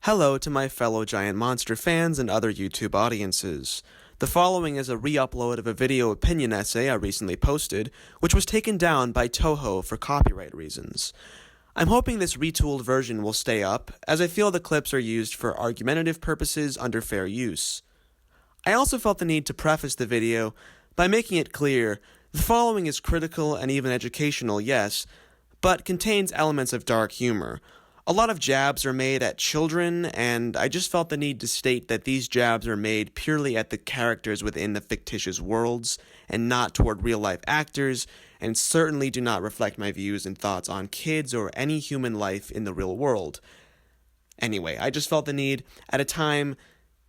Hello to my fellow giant monster fans and other YouTube audiences. The following is a re-upload of a video opinion essay I recently posted, which was taken down by Toho for copyright reasons. I'm hoping this retooled version will stay up, as I feel the clips are used for argumentative purposes under fair use. I also felt the need to preface the video by making it clear the following is critical and even educational, yes, but contains elements of dark humor. A lot of jabs are made at children, and I just felt the need to state that these jabs are made purely at the characters within the fictitious worlds, and not toward real-life actors, and certainly do not reflect my views and thoughts on kids or any human life in the real world. Anyway, I just felt the need, at a time,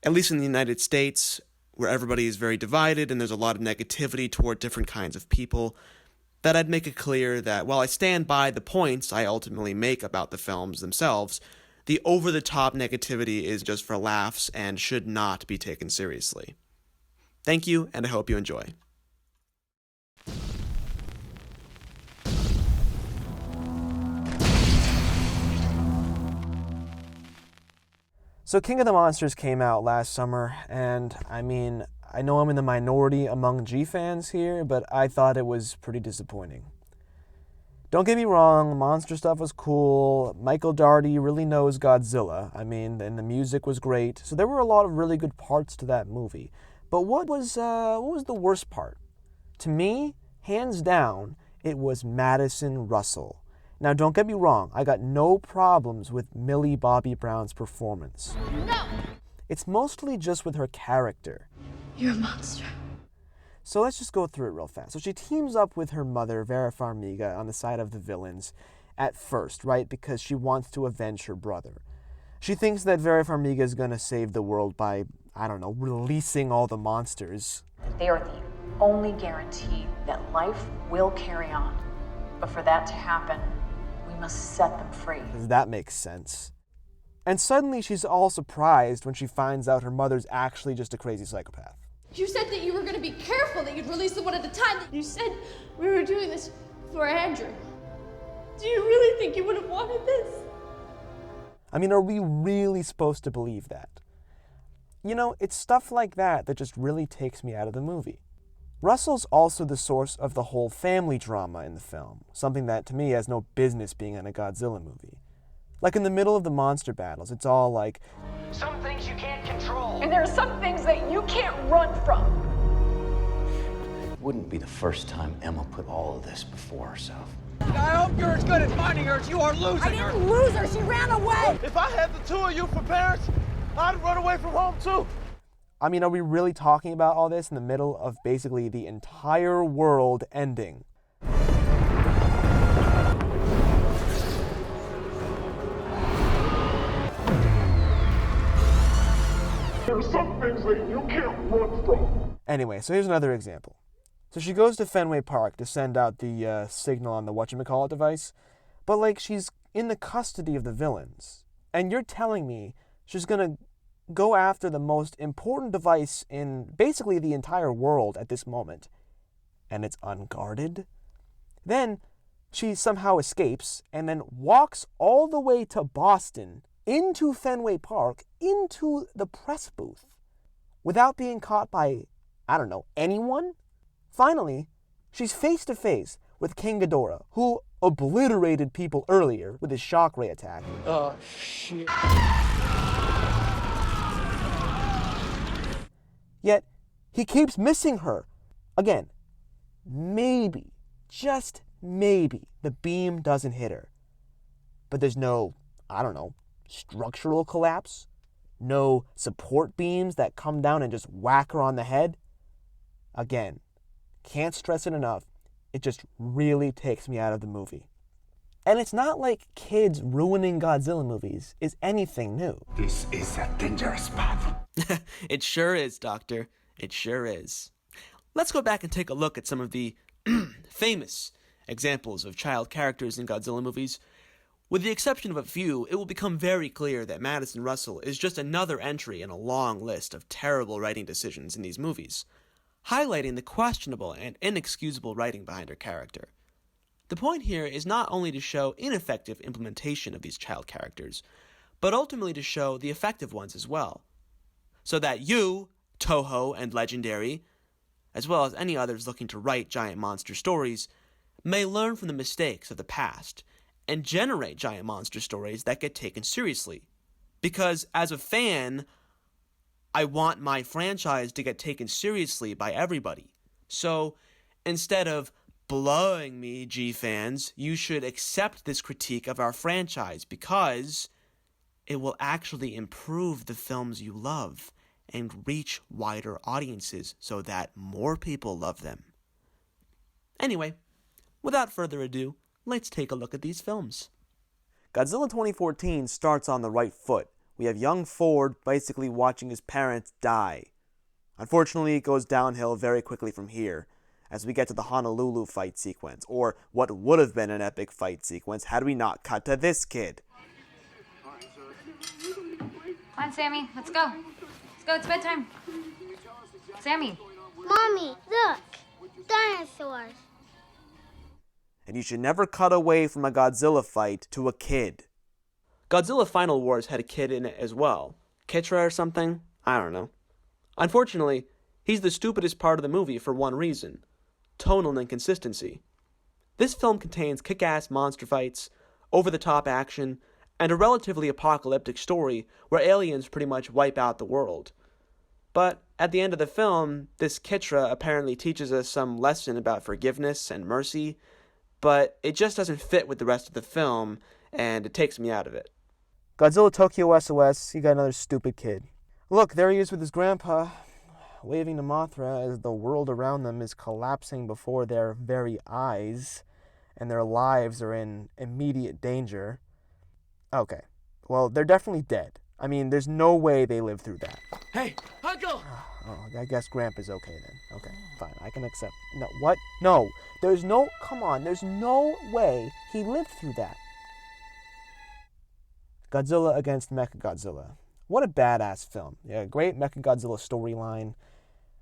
at least in the United States, where everybody is very divided and there's a lot of negativity toward different kinds of people, that I'd make it clear that while I stand by the points I ultimately make about the films themselves, the over-the-top negativity is just for laughs and should not be taken seriously. Thank you, and I hope you enjoy. So King of the Monsters came out last summer, and I know I'm in the minority among G fans here, but I thought it was pretty disappointing. Don't get me wrong, monster stuff was cool. Michael Daugherty really knows Godzilla. And the music was great. So there were a lot of really good parts to that movie. But what was the worst part? To me, hands down, it was Madison Russell. Now, don't get me wrong, I got no problems with Millie Bobby Brown's performance. No! It's mostly just with her character. You're a monster. So let's just go through it real fast. So she teams up with her mother, Vera Farmiga, on the side of the villains at first, right? Because she wants to avenge her brother. She thinks that Vera Farmiga is going to save the world by, releasing all the monsters. They are the only guarantee that life will carry on. But for that to happen, we must set them free. That makes sense. And suddenly she's all surprised when she finds out her mother's actually just a crazy psychopath. You said that you were going to be careful, that you'd release them one at a time. You said we were doing this for Andrew. Do you really think you would have wanted this? Are we really supposed to believe that? It's stuff like that that just really takes me out of the movie. Russell's also the source of the whole family drama in the film, something that to me has no business being in a Godzilla movie. Like in the middle of the monster battles, it's all like, some things you can't control. And there are some things that you can't run from. It wouldn't be the first time Emma put all of this before herself. I hope you're as good at finding her as you are losing her. I didn't lose her, she ran away! If I had the two of you for parents, I'd run away from home too. are we really talking about all this in the middle of basically the entire world ending? There are some things that you can't run from. Anyway, so here's another example. So she goes to Fenway Park to send out the signal on the whatchamacallit device, but she's in the custody of the villains. And you're telling me she's gonna go after the most important device in basically the entire world at this moment, and it's unguarded? Then she somehow escapes and then walks all the way to Boston, into Fenway Park, into the press booth, without being caught by, anyone? Finally, she's face to face with King Ghidorah, who obliterated people earlier with his shock ray attack. Oh, shit. Yet, he keeps missing her. Again, maybe, just maybe, the beam doesn't hit her. But there's no, structural collapse? No support beams that come down and just whack her on the head? Again, can't stress it enough. It just really takes me out of the movie. And it's not like kids ruining Godzilla movies is anything new. This is a dangerous path. It sure is, Doctor. It sure is. Let's go back and take a look at some of the famous examples of child characters in Godzilla movies. With the exception of a few, it will become very clear that Madison Russell is just another entry in a long list of terrible writing decisions in these movies, highlighting the questionable and inexcusable writing behind her character. The point here is not only to show ineffective implementation of these child characters, but ultimately to show the effective ones as well, so that you, Toho and Legendary, as well as any others looking to write giant monster stories, may learn from the mistakes of the past and generate giant monster stories that get taken seriously. Because as a fan, I want my franchise to get taken seriously by everybody. So instead of blowing me, G-fans, you should accept this critique of our franchise because it will actually improve the films you love and reach wider audiences so that more people love them. Anyway, without further ado, let's take a look at these films. Godzilla 2014 starts on the right foot. We have young Ford basically watching his parents die. Unfortunately, it goes downhill very quickly from here, as we get to the Honolulu fight sequence, or what would have been an epic fight sequence had we not cut to this kid. Come on, Sammy, let's go. Let's go, it's bedtime. Sammy. Mommy, look! Dinosaurs! And you should never cut away from a Godzilla fight to a kid. Godzilla Final Wars had a kid in it as well. Kitra or something? I don't know. Unfortunately, he's the stupidest part of the movie for one reason: tonal inconsistency. This film contains kick-ass monster fights, over-the-top action, and a relatively apocalyptic story where aliens pretty much wipe out the world. But at the end of the film, this Kitra apparently teaches us some lesson about forgiveness and mercy, but it just doesn't fit with the rest of the film, and it takes me out of it. Godzilla Tokyo SOS, you got another stupid kid. Look, there he is with his grandpa, waving to Mothra as the world around them is collapsing before their very eyes, and their lives are in immediate danger. Okay, well, they're definitely dead. I mean, there's no way they lived through that. Hey, Uncle! Oh, I guess Grandpa's okay then. Okay, fine, I can accept. No, what? No, there's no way he lived through that. Godzilla against Mechagodzilla. What a badass film. Yeah, great Mechagodzilla storyline.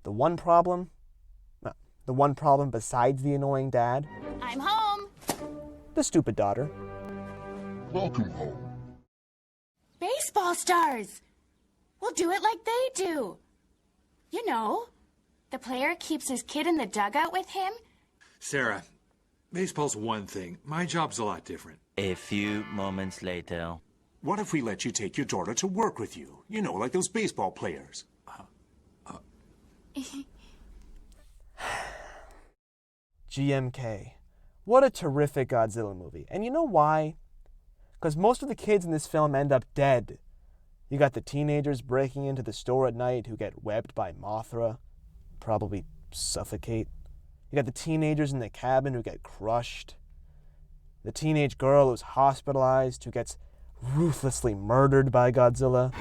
The one problem besides the annoying dad, I'm home. the stupid daughter. Welcome home. Baseball stars. We'll do it like they do. You know, the player keeps his kid in the dugout with him. Sarah, baseball's one thing. My job's a lot different. A few moments later. What if we let you take your daughter to work with you? You know, like those baseball players. GMK. What a terrific Godzilla movie. And you know why? Because most of the kids in this film end up dead. You got the teenagers breaking into the store at night who get webbed by Mothra, probably suffocate. You got the teenagers in the cabin who get crushed. The teenage girl who's hospitalized who gets ruthlessly murdered by Godzilla.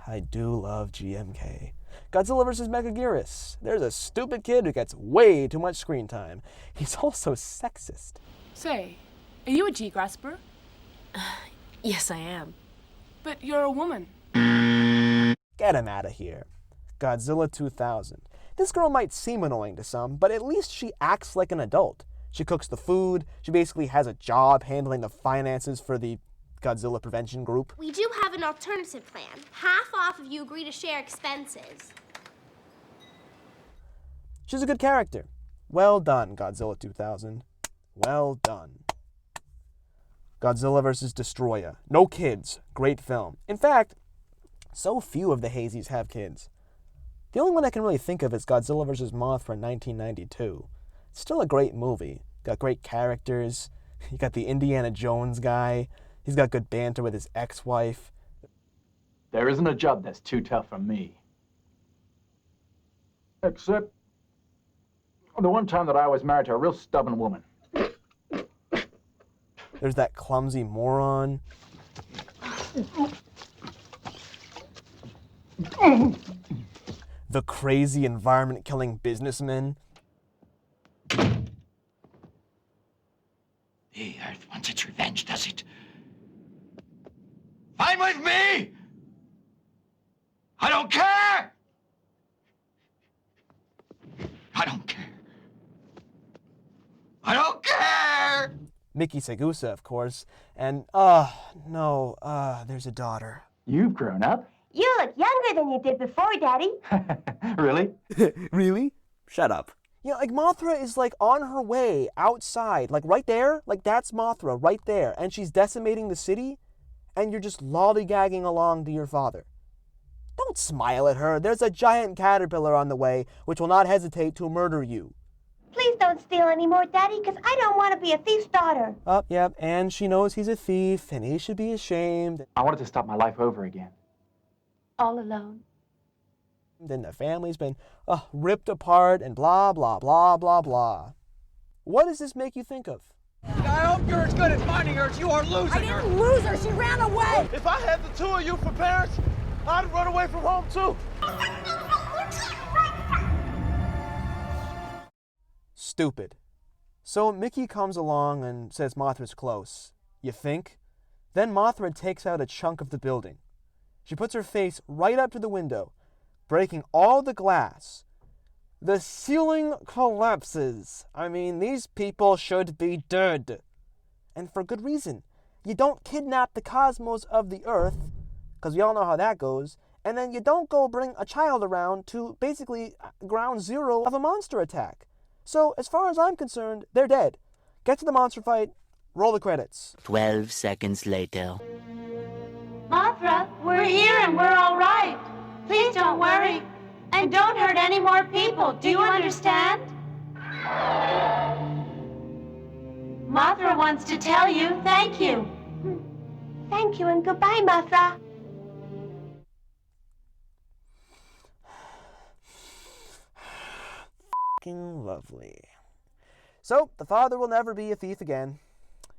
I do love GMK. Godzilla vs. Mechagodzilla. There's a stupid kid who gets way too much screen time. He's also sexist. Say, are you a G-grasper? Yes, I am. But you're a woman. Get him out of here. Godzilla 2000. This girl might seem annoying to some, but at least she acts like an adult. She cooks the food. She basically has a job handling the finances for the Godzilla Prevention Group. We do have an alternative plan. Half off if you agree to share expenses. She's a good character. Well done, Godzilla 2000. Well done. Godzilla vs. Destroyer. No kids. Great film. In fact, so few of the Hazies have kids. The only one I can really think of is Godzilla vs. Moth from 1992. It's still a great movie. Got great characters. You got the Indiana Jones guy. He's got good banter with his ex-wife. There isn't a job that's too tough for me. Except the one time that I was married to a real stubborn woman. There's that clumsy moron. The crazy environment-killing businessman. The Earth wants its revenge, does it? Fine with me! I don't care! Miki Segusa, of course. And, no, there's a daughter. You've grown up. You look younger than you did before, Daddy. Really? Really? Shut up. Like Mothra is like on her way outside, like right there, like that's Mothra right there, and she's decimating the city, and you're just lollygagging along to your father. Don't smile at her. There's a giant caterpillar on the way, which will not hesitate to murder you. Please don't steal anymore, Daddy, because I don't want to be a thief's daughter. Yep, and she knows he's a thief, and he should be ashamed. I wanted to start my life over again. All alone. Then the family's been ripped apart and blah, blah, blah, blah, blah. What does this make you think of? I hope you're as good as finding her as you are losing her. I didn't lose her. She ran away. If I had the two of you for parents, I'd run away from home too. Stupid. So Mickey comes along and says Mothra's close. You think? Then Mothra takes out a chunk of the building. She puts her face right up to the window, breaking all the glass. The ceiling collapses. I mean, these people should be dead. And for good reason. You don't kidnap the cosmos of the Earth, because we all know how that goes, and then you don't go bring a child around to basically ground zero of a monster attack. So, as far as I'm concerned, they're dead. Get to the monster fight, roll the credits. 12 seconds later. Mothra, we're here and we're all right. Please don't worry. And don't hurt any more people. Do you understand? Mothra wants to tell you thank you. Thank you and goodbye, Mothra. Fucking lovely. So, the father will never be a thief again.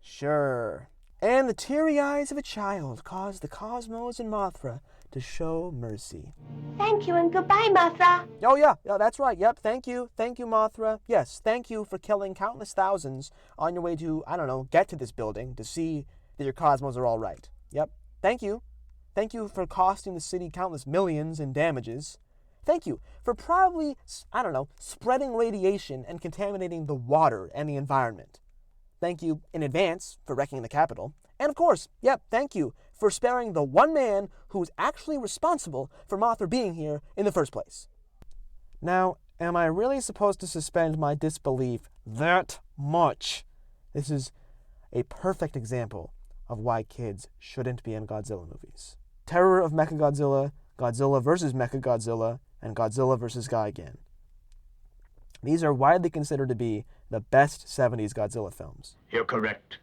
Sure. And the teary eyes of a child cause the cosmos and Mothra to show mercy. Thank you and goodbye, Mothra. Oh yeah, that's right. Yep, thank you, Mothra. Yes, thank you for killing countless thousands on your way to, I don't know, get to this building to see that your cosmos are all right. Yep, thank you. Thank you for costing the city countless millions in damages. Thank you for probably, I don't know, spreading radiation and contaminating the water and the environment. Thank you in advance for wrecking the Capitol. And of course, thank you for sparing the one man who's actually responsible for Mothra being here in the first place. Now, am I really supposed to suspend my disbelief that much? This is a perfect example of why kids shouldn't be in Godzilla movies. Terror of Mechagodzilla, Godzilla vs. Mechagodzilla, and Godzilla vs. Gigan. These are widely considered to be the best 70s Godzilla films. You're correct.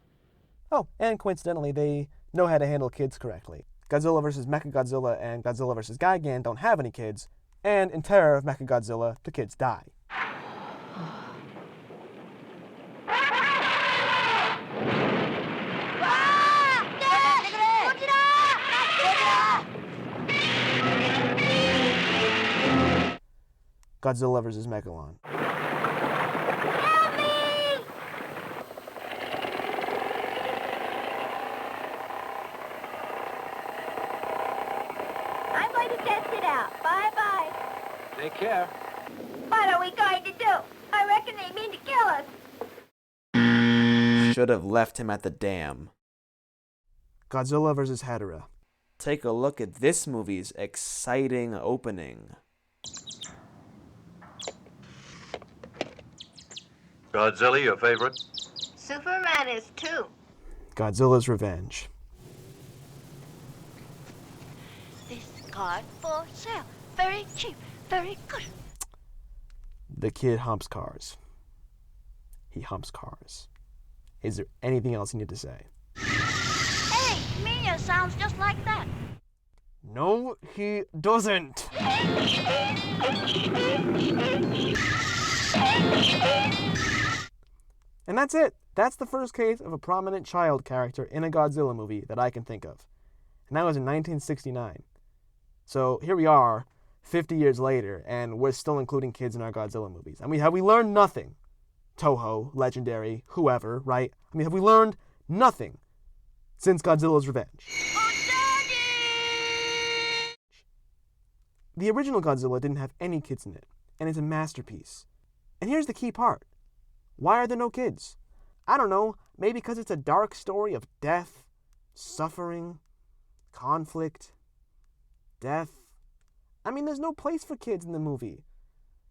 Oh, and coincidentally, they know how to handle kids correctly. Godzilla vs. Mechagodzilla and Godzilla vs. Gigan don't have any kids, and in Terror of Mechagodzilla, the kids die. Godzilla vs. Megalon. Help me! I'm going to test it out. Bye-bye. Take care. What are we going to do? I reckon they mean to kill us. Should have left him at the dam. Godzilla vs. Hedorah. Take a look at this movie's exciting opening. Godzilla, your favorite? Superman is too. Godzilla's Revenge. This card for sale. Very cheap. Very good. The kid humps cars. He humps cars. Is there anything else you need to say? Hey, Mia sounds just like that. No, he doesn't. And that's it. That's the first case of a prominent child character in a Godzilla movie that I can think of. And that was in 1969. So here we are, 50 years later, and we're still including kids in our Godzilla movies. I mean, have we learned nothing? Toho, Legendary, whoever, right? I mean, have we learned nothing since Godzilla's Revenge? Oh, Daddy! The original Godzilla didn't have any kids in it, and it's a masterpiece. And here's the key part. Why are there no kids? I don't know, maybe because it's a dark story of death, suffering, conflict, death. I mean, there's no place for kids in the movie.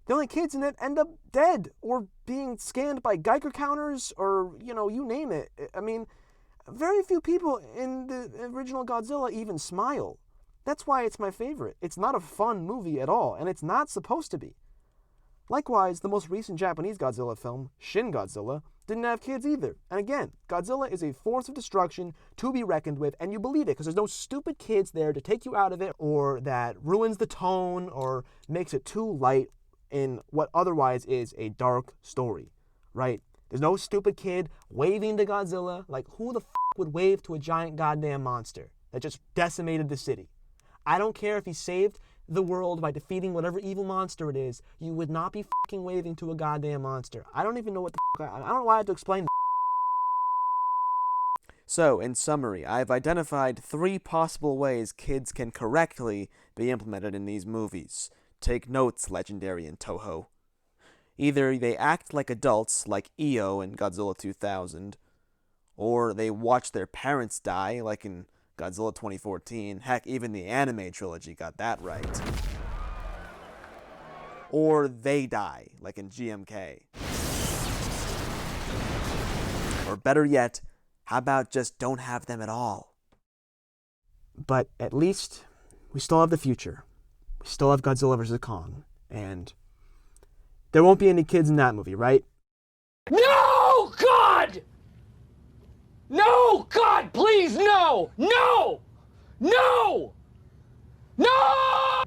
The only kids in it end up dead or being scanned by Geiger counters or, you name it. I mean, very few people in the original Godzilla even smile. That's why it's my favorite. It's not a fun movie at all, and it's not supposed to be. Likewise, the most recent Japanese Godzilla film, Shin Godzilla, didn't have kids either. And again, Godzilla is a force of destruction to be reckoned with, and you believe it because there's no stupid kids there to take you out of it or that ruins the tone or makes it too light in what otherwise is a dark story, right? There's no stupid kid waving to Godzilla. Like, who the would wave to a giant goddamn monster that just decimated the city? I don't care if he saved the world by defeating whatever evil monster it is. You would not be waving to a goddamn monster. I don't even know what the I don't know why I have to explain. So, in summary, I've identified 3 possible ways kids can correctly be implemented in these movies. Take notes, Legendary and Toho. Either they act like adults, like EO in Godzilla 2000, or they watch their parents die, like in Godzilla 2014. Heck, even the anime trilogy got that right. Or they die, like in GMK. Or better yet, how about just don't have them at all? But at least we still have the future. We still have Godzilla vs. Kong, and there won't be any kids in that movie, right? No, God! No, God, please, no! No! No! No!